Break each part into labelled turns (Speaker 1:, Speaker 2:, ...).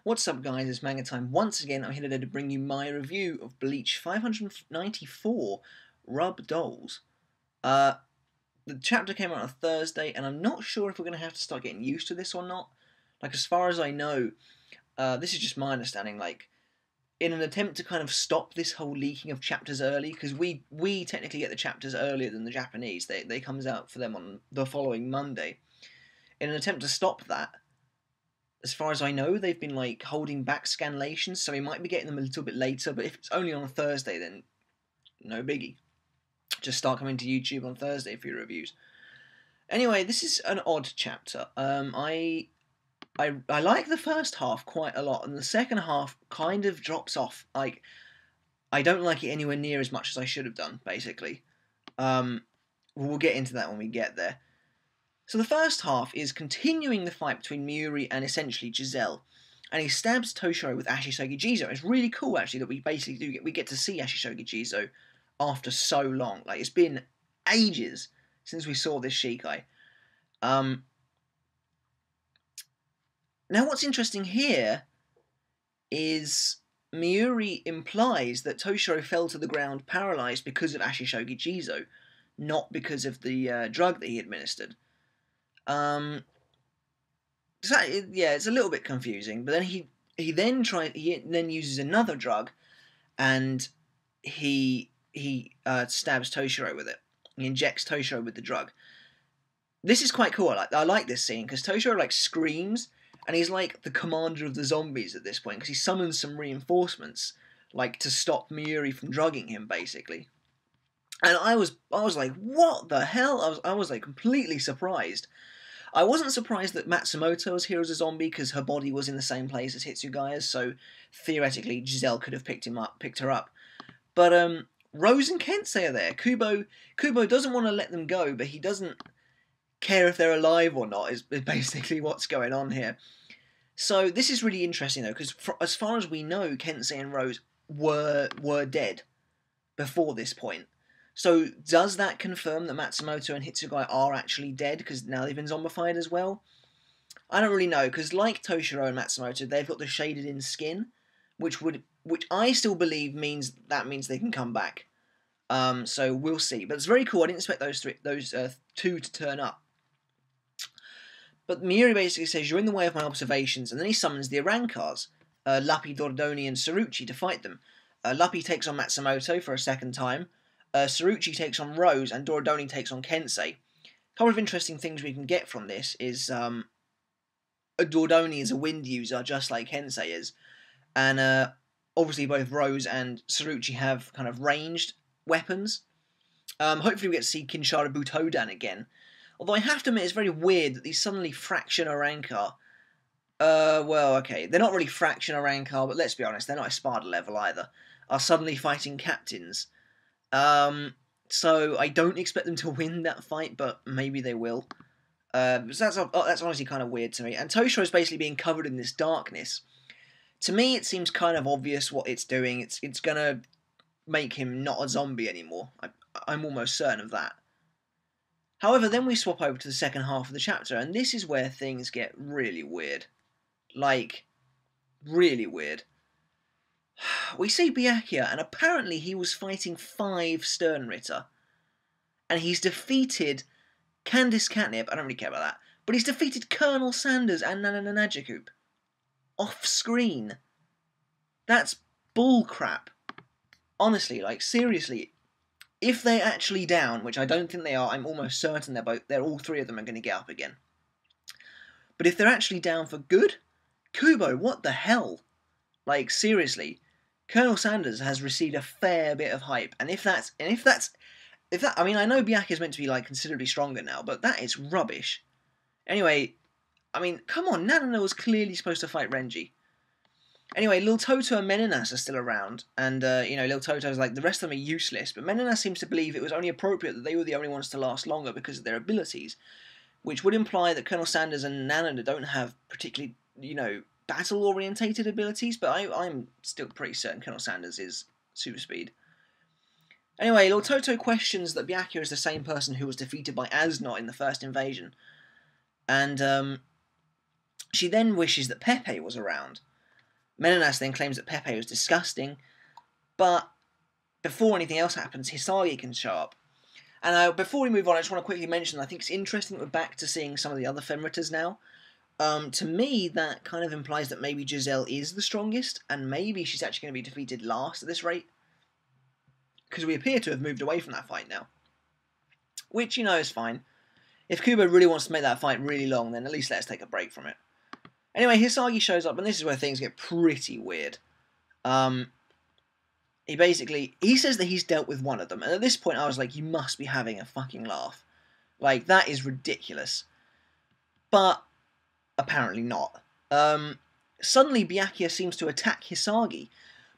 Speaker 1: What's up guys, it's Manga Time. Once again, I'm here today to bring you my review of Bleach 594, Rub Dolls. The chapter came out on Thursday, and I'm not sure if we're going to have to start getting used to this or not. Like, as far as I know, this is just my understanding, like, in an attempt to kind of stop this whole leaking of chapters early, because we technically get the chapters earlier than the Japanese. They comes out for them on the following Monday. In an attempt to stop that, as far as I know, they've been like holding back scanlations, so we might be getting them a little bit later, but if it's only on a Thursday, then no biggie. Just start coming to YouTube on Thursday for your reviews. Anyway, this is an odd chapter. I like the first half quite a lot, and the second half kind of drops off. Like, I don't like it anywhere near as much as I should have done, basically. We'll get into that when we get there. So the first half is continuing the fight between Mayuri and essentially Giselle, and he stabs Toshiro with Hisagi Jizo. It's really cool actually that we basically get to see Hisagi Jizo after so long. Like, it's been ages since we saw this Shikai. Now what's interesting here is Mayuri implies that Toshiro fell to the ground paralysed because of Hisagi Jizo, not because of the drug that he administered. It's a little bit confusing, but then he then uses another drug, and he stabs Toshiro with it. He injects Toshiro with the drug. This is quite cool. I like this scene because Toshiro like screams, and he's like the commander of the zombies at this point because he summons some reinforcements like to stop Mayuri from drugging him, basically. And I was like, what the hell? I was like completely surprised. I wasn't surprised that Matsumoto was here as a zombie because her body was in the same place as Hitsugaya's, so theoretically Giselle could have picked her up. But Rose and Kensei are there. Kubo doesn't want to let them go, but he doesn't care if they're alive or not, is basically what's going on here. So this is really interesting though, because as far as we know, Kensei and Rose were dead before this point. So does that confirm that Matsumoto and Hitsugaya are actually dead because now they've been zombified as well? I don't really know, because like Toshiro and Matsumoto, they've got the shaded in skin, which I still believe means they can come back. So we'll see. But it's very cool. I didn't expect those two to turn up. But Mayuri basically says, you're in the way of my observations, and then he summons the Arankars, Lappi, Dordoni, and Saruchi to fight them. Lappi takes on Matsumoto for a second time. Saruchi takes on Rose, and Dordoni takes on Kensei. A couple of interesting things we can get from this is Dordoni is a wind user, just like Kensei is. And obviously both Rose and Saruchi have kind of ranged weapons. Hopefully we get to see Kinshara Butodan again. Although I have to admit, it's very weird that these suddenly Fraction Arankar... well, okay, they're not really Fraction Arankar, but let's be honest, they're not Espada level either, are suddenly fighting captains. So I don't expect them to win that fight, but maybe they will. So that's honestly kind of weird to me. And Toshiro is basically being covered in this darkness. To me, it seems kind of obvious what it's doing. It's gonna make him not a zombie anymore. I'm almost certain of that. However, then we swap over to the second half of the chapter, and this is where things get really weird. Like, really weird. We see Byakuya, and apparently he was fighting 5 Sternritter. And he's defeated Candice Catnip, I don't really care about that, but he's defeated Colonel Sanders and Nananajakoop. Off screen. That's bullcrap. Honestly, like, seriously, if they're actually down, which I don't think they are, I'm almost certain all 3 of them are going to get up again. But if they're actually down for good, Kubo, what the hell? Like, seriously, Colonel Sanders has received a fair bit of hype, and if that, I mean, I know Byakuya is meant to be like considerably stronger now, but that is rubbish. Anyway, I mean, come on, Nanana was clearly supposed to fight Renji. Anyway, Lil Toto and Meninas are still around, and Lil Toto's like, the rest of them are useless, but Meninas seems to believe it was only appropriate that they were the only ones to last longer because of their abilities, which would imply that Colonel Sanders and Nanana don't have particularly, battle-orientated abilities, but I'm still pretty certain Colonel Sanders is super speed. Anyway, Lord Toto questions that Byakuya is the same person who was defeated by Asnot in the first invasion, and she then wishes that Pepe was around. Menanas then claims that Pepe was disgusting, but before anything else happens, Hisagi can show up. And before we move on, I just want to quickly mention, I think it's interesting that we're back to seeing some of the other Fenritters now. To me, that kind of implies that maybe Giselle is the strongest, and maybe she's actually going to be defeated last at this rate. Because we appear to have moved away from that fight now. Which, you know, is fine. If Kubo really wants to make that fight really long, then at least let us take a break from it. Anyway, Hisagi shows up, and this is where things get pretty weird. He says that he's dealt with one of them, and at this point I was like, you must be having a fucking laugh. Like, that is ridiculous. But apparently not. Suddenly Byakuya seems to attack Hisagi,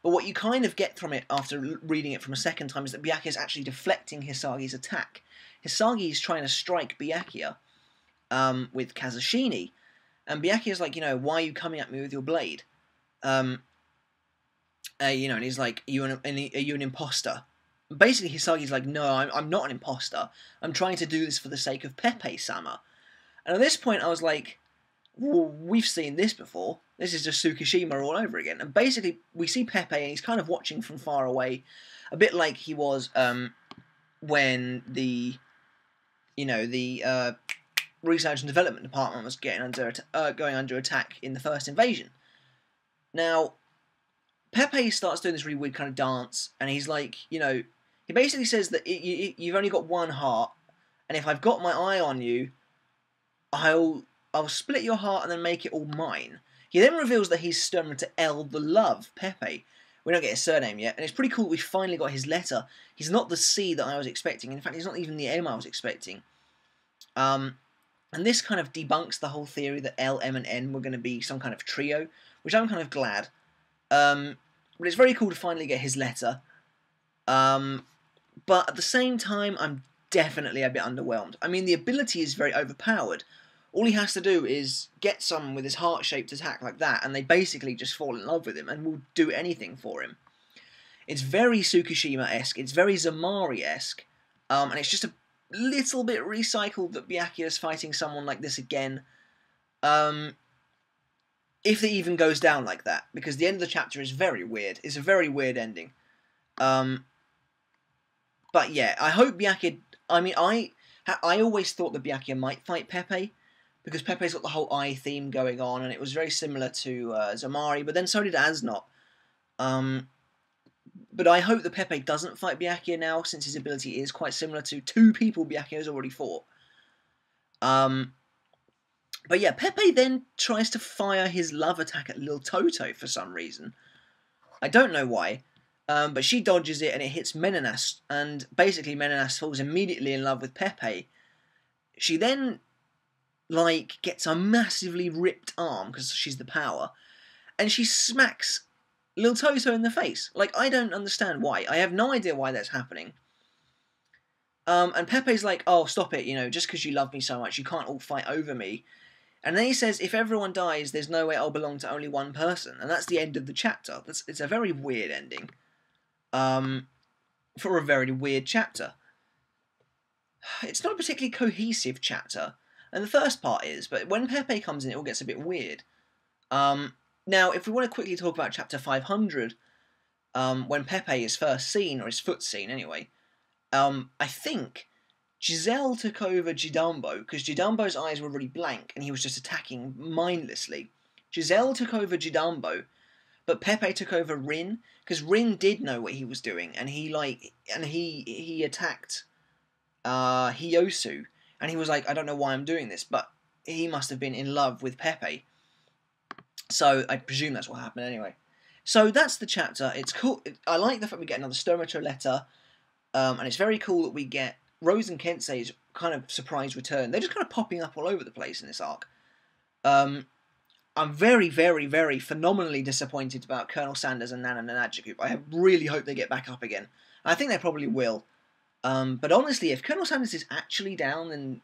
Speaker 1: but what you kind of get from it after reading it from a second time is that Byakuya is actually deflecting Hisagi's attack. Hisagi is trying to strike Byakuya with Kazushini, and Byakuya's like, you know, why are you coming at me with your blade? You know, and he's like, are you an imposter? Basically, Hisagi's like, no, I'm not an imposter. I'm trying to do this for the sake of Pepe-sama. And at this point, I was like, well, we've seen this before. This is just Tsukishima all over again. And basically, we see Pepe, and he's kind of watching from far away, a bit like he was when the, you know, the Research and Development Department was going under attack in the first invasion. Now, Pepe starts doing this really weird kind of dance, and he's like, you know, he basically says that you've only got one heart, and if I've got my eye on you, I'll split your heart and then make it all mine. He then reveals that he's Sternritter L the Love, Pepe. We don't get his surname yet, and it's pretty cool that we finally got his letter. He's not the C that I was expecting. In fact, he's not even the M I was expecting. And this kind of debunks the whole theory that L, M, and N were going to be some kind of trio, which I'm kind of glad. But it's very cool to finally get his letter. But at the same time, I'm definitely a bit underwhelmed. I mean, the ability is very overpowered. All he has to do is get someone with his heart-shaped attack like that, and they basically just fall in love with him and will do anything for him. It's very Tsukishima-esque, it's very Zamari-esque, and it's just a little bit recycled that Byakuya is fighting someone like this again. If it even goes down like that, because the end of the chapter is very weird. It's a very weird ending. But yeah, I hope Byakuya... I mean, I always thought that Byakuya might fight Pepe, because Pepe's got the whole eye theme going on, and it was very similar to Zamari, but then so did Asnot. But I hope that Pepe doesn't fight Byakuya now, since his ability is quite similar to two people Byakuya has already fought. But yeah, Pepe then tries to fire his love attack at Lil Toto for some reason. I don't know why, but she dodges it and it hits Menanas, and basically Menanas falls immediately in love with Pepe. She then, like, gets a massively ripped arm, because she's the power, and she smacks Lil Toto in the face. Like, I don't understand why. I have no idea why that's happening. And Pepe's like, oh, stop it, you know, just because you love me so much, you can't all fight over me. And then he says, if everyone dies, there's no way I'll belong to only one person. And that's the end of the chapter. It's a very weird ending. For a very weird chapter. It's not a particularly cohesive chapter. And the first part is, but when Pepe comes in, it all gets a bit weird. Now, if we want to quickly talk about chapter 500, when Pepe is first seen, or his foot seen anyway, I think Giselle took over Jidambo, because Jidambo's eyes were really blank, and he was just attacking mindlessly. Giselle took over Jidambo, but Pepe took over Rin, because Rin did know what he was doing, and he attacked Hiyosu, and he was like, I don't know why I'm doing this, but he must have been in love with Pepe. So I presume that's what happened anyway. So that's the chapter. It's cool. I like the fact we get another Sternritter letter, and it's very cool that we get Rose and Kensei's kind of surprise return. They're just kind of popping up all over the place in this arc. I'm very, very, very phenomenally disappointed about Colonel Sanders and Nana and Najaku. I really hope they get back up again. I think they probably will. But honestly, if Colonel Sanders is actually down, then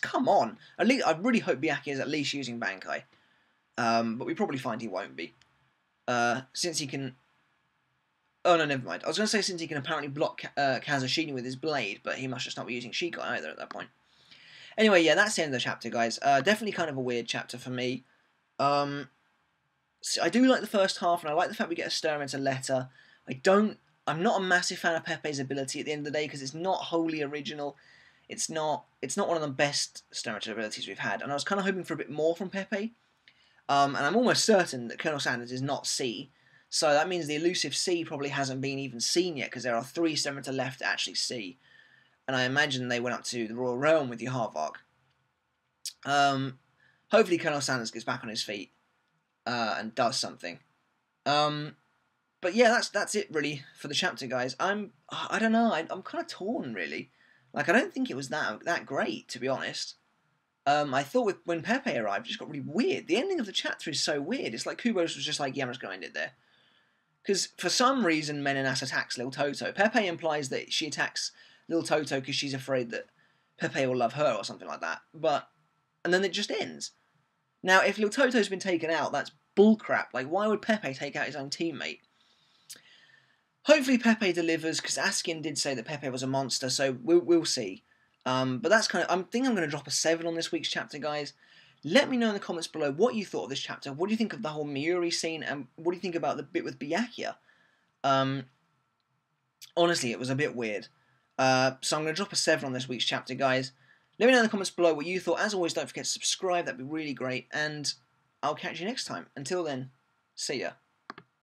Speaker 1: come on. At least I really hope Byakuya is at least using Bankai. But we probably find he won't be. Since he can... Oh, no, never mind. I was going to say since he can apparently block Kazushini with his blade, but he must just not be using Shikai either at that point. Anyway, yeah, that's the end of the chapter, guys. Definitely kind of a weird chapter for me. I do like the first half, and I like the fact we get a Sternritter letter. I'm not a massive fan of Pepe's ability at the end of the day because it's not wholly original. It's not one of the best Sternritter abilities we've had, and I was kind of hoping for a bit more from Pepe. And I'm almost certain that Colonel Sanders is not C, so that means the elusive C probably hasn't been even seen yet because there are 3 Sternritter left to actually see, and I imagine they went up to the Royal Realm with Yaharvark. Hopefully Colonel Sanders gets back on his feet and does something. But yeah, that's it really for the chapter, guys. I don't know. I'm kind of torn really. Like I don't think it was that great, to be honest. I thought when Pepe arrived, it just got really weird. The ending of the chapter is so weird. It's like Kubos was just like, yeah, I'm just going to end it there. Because for some reason, Menenas attacks Lil Toto. Pepe implies that she attacks Lil Toto because she's afraid that Pepe will love her or something like that. And then it just ends. Now, if Lil Toto's been taken out, that's bullcrap. Like, why would Pepe take out his own teammate? Hopefully Pepe delivers, because Askin did say that Pepe was a monster, so we'll see. But that's kind of... I think I'm going to drop a 7 on this week's chapter, guys. Let me know in the comments below what you thought of this chapter. What do you think of the whole Mayuri scene, and what do you think about the bit with Byakuya? Honestly, it was a bit weird. So I'm going to drop a 7 on this week's chapter, guys. Let me know in the comments below what you thought. As always, don't forget to subscribe. That'd be really great. And I'll catch you next time. Until then, see ya.